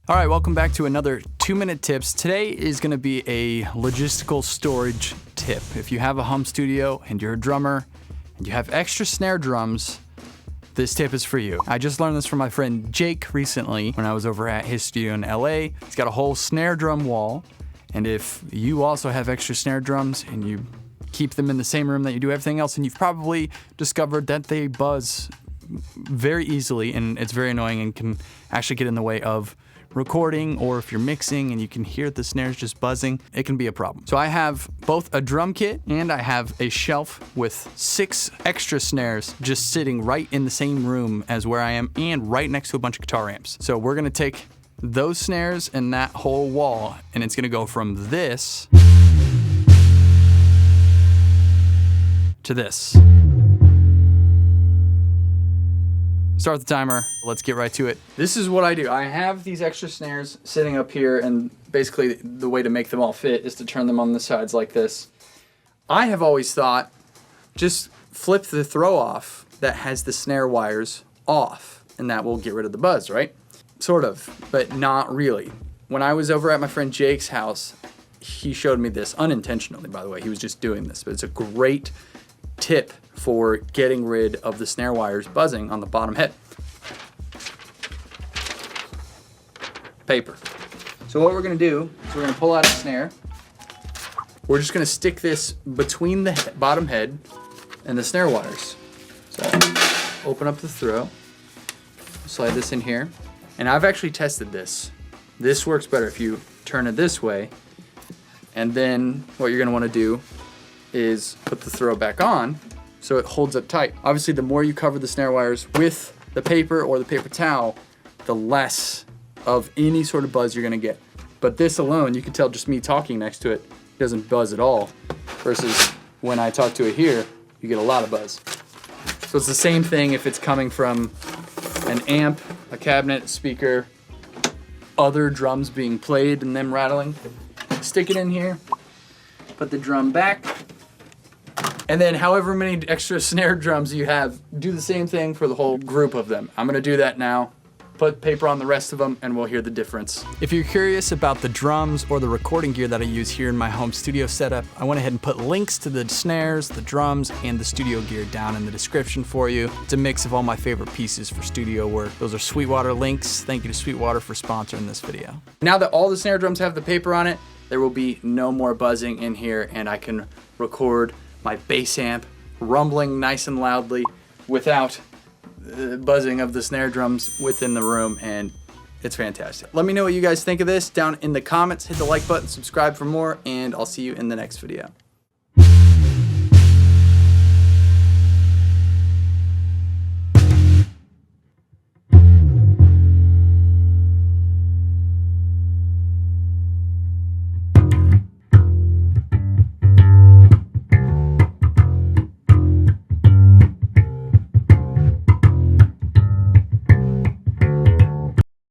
All right, welcome back to another 2-minute tips. Today is gonna be a logistical storage tip. If you have a home studio and you're a drummer and you have extra snare drums, this tip is for you. I just learned this from my friend Jake recently when I was over at his studio in LA. He's got a whole snare drum wall. And if you also have extra snare drums and you keep them in the same room that you do everything else, and you've probably discovered that they buzz very easily and it's very annoying and can actually get in the way of recording, or if you're mixing and you can hear the snares just buzzing, it can be a problem. So I have both a drum kit and I have a shelf with 6 extra snares just sitting right in the same room as where I am and right next to a bunch of guitar amps. So we're gonna take those snares and that whole wall, and it's gonna go from this to this. Start the timer, let's get right to it. This is what I do. I have these extra snares sitting up here, and basically the way to make them all fit is to turn them on the sides like this. I have always thought, just flip the throw off that has the snare wires off, and that will get rid of the buzz, right? Sort of, but not really. When I was over at my friend Jake's house, he showed me this unintentionally, by the way. He was just doing this, but it's a great tip for getting rid of the snare wires buzzing on the bottom head. Paper. So what we're gonna do is we're gonna pull out a snare. We're just gonna stick this between the bottom head and the snare wires. So open up the throw, slide this in here. And I've actually tested this. This works better if you turn it this way. And then what you're gonna wanna do is put the throw back on so it holds up tight. Obviously, the more you cover the snare wires with the paper or the paper towel, the less of any sort of buzz you're gonna get. But this alone, you can tell just me talking next to it, doesn't buzz at all, versus when I talk to it here, you get a lot of buzz. So it's the same thing if it's coming from an amp, a cabinet, speaker, other drums being played and them rattling. Stick it in here, put the drum back, and then however many extra snare drums you have, do the same thing for the whole group of them. I'm gonna do that now. Put paper on the rest of them and we'll hear the difference. If you're curious about the drums or the recording gear that I use here in my home studio setup, I went ahead and put links to the snares, the drums, and the studio gear down in the description for you. It's a mix of all my favorite pieces for studio work. Those are Sweetwater links. Thank you to Sweetwater for sponsoring this video. Now that all the snare drums have the paper on it, there will be no more buzzing in here, and I can record my bass amp rumbling nice and loudly without the buzzing of the snare drums within the room, and it's fantastic. Let me know what you guys think of this down in the comments. Hit the like button, subscribe for more, and I'll see you in the next video.